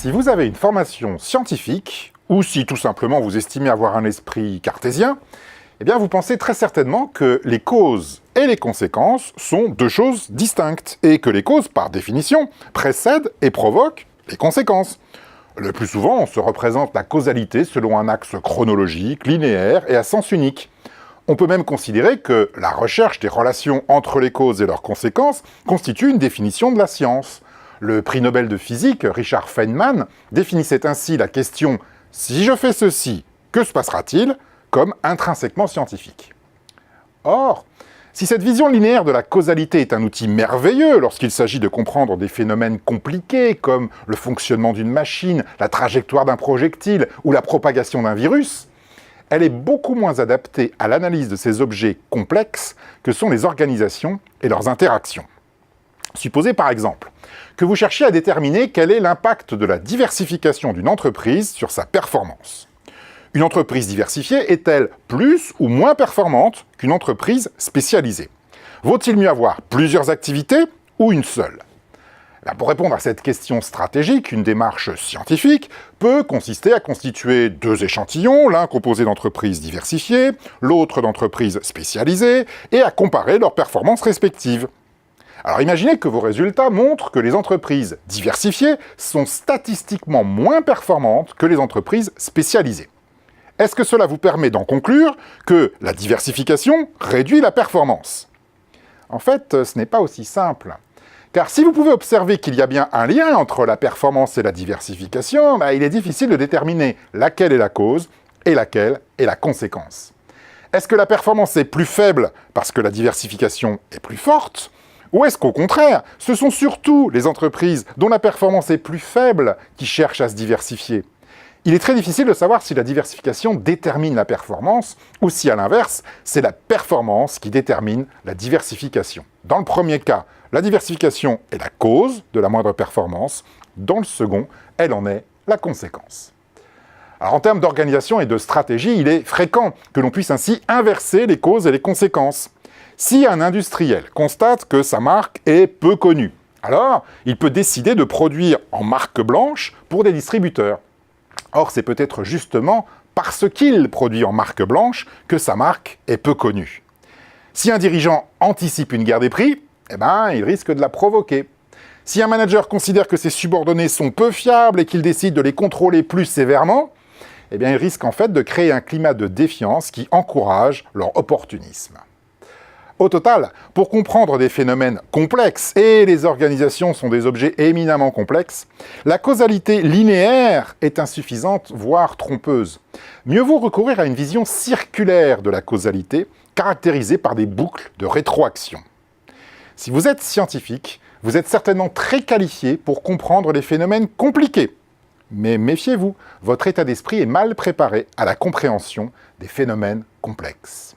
Si vous avez une formation scientifique, ou si tout simplement vous estimez avoir un esprit cartésien, eh bien vous pensez très certainement que les causes et les conséquences sont deux choses distinctes, et que les causes, par définition, précèdent et provoquent les conséquences. Le plus souvent, on se représente la causalité selon un axe chronologique, linéaire et à sens unique. On peut même considérer que la recherche des relations entre les causes et leurs conséquences constitue une définition de la science. Le prix Nobel de physique, Richard Feynman, définissait ainsi la question « si je fais ceci, que se passera-t-il ?» comme intrinsèquement scientifique. Or, si cette vision linéaire de la causalité est un outil merveilleux lorsqu'il s'agit de comprendre des phénomènes compliqués comme le fonctionnement d'une machine, la trajectoire d'un projectile ou la propagation d'un virus, elle est beaucoup moins adaptée à l'analyse de ces objets complexes que sont les organisations et leurs interactions. Supposez par exemple que vous cherchiez à déterminer quel est l'impact de la diversification d'une entreprise sur sa performance. Une entreprise diversifiée est-elle plus ou moins performante qu'une entreprise spécialisée? Vaut-il mieux avoir plusieurs activités ou une seule? Pour répondre à cette question stratégique, une démarche scientifique peut consister à constituer deux échantillons, l'un composé d'entreprises diversifiées, l'autre d'entreprises spécialisées, et à comparer leurs performances respectives. Alors imaginez que vos résultats montrent que les entreprises diversifiées sont statistiquement moins performantes que les entreprises spécialisées. Est-ce que cela vous permet d'en conclure que la diversification réduit la performance? En fait, ce n'est pas aussi simple. Car si vous pouvez observer qu'il y a bien un lien entre la performance et la diversification, il est difficile de déterminer laquelle est la cause et laquelle est la conséquence. Est-ce que la performance est plus faible parce que la diversification est plus forte? Ou est-ce qu'au contraire, ce sont surtout les entreprises dont la performance est plus faible qui cherchent à se diversifier? Il est très difficile de savoir si la diversification détermine la performance ou si, à l'inverse, c'est la performance qui détermine la diversification. Dans le premier cas, la diversification est la cause de la moindre performance. Dans le second, elle en est la conséquence. Alors, en termes d'organisation et de stratégie, il est fréquent que l'on puisse ainsi inverser les causes et les conséquences. Si un industriel constate que sa marque est peu connue, alors il peut décider de produire en marque blanche pour des distributeurs. Or, c'est peut-être justement parce qu'il produit en marque blanche que sa marque est peu connue. Si un dirigeant anticipe une guerre des prix, il risque de la provoquer. Si un manager considère que ses subordonnés sont peu fiables et qu'il décide de les contrôler plus sévèrement, il risque en fait de créer un climat de défiance qui encourage leur opportunisme. Au total, pour comprendre des phénomènes complexes, et les organisations sont des objets éminemment complexes, la causalité linéaire est insuffisante, voire trompeuse. Mieux vaut recourir à une vision circulaire de la causalité, caractérisée par des boucles de rétroaction. Si vous êtes scientifique, vous êtes certainement très qualifié pour comprendre les phénomènes compliqués. Mais méfiez-vous, votre état d'esprit est mal préparé à la compréhension des phénomènes complexes.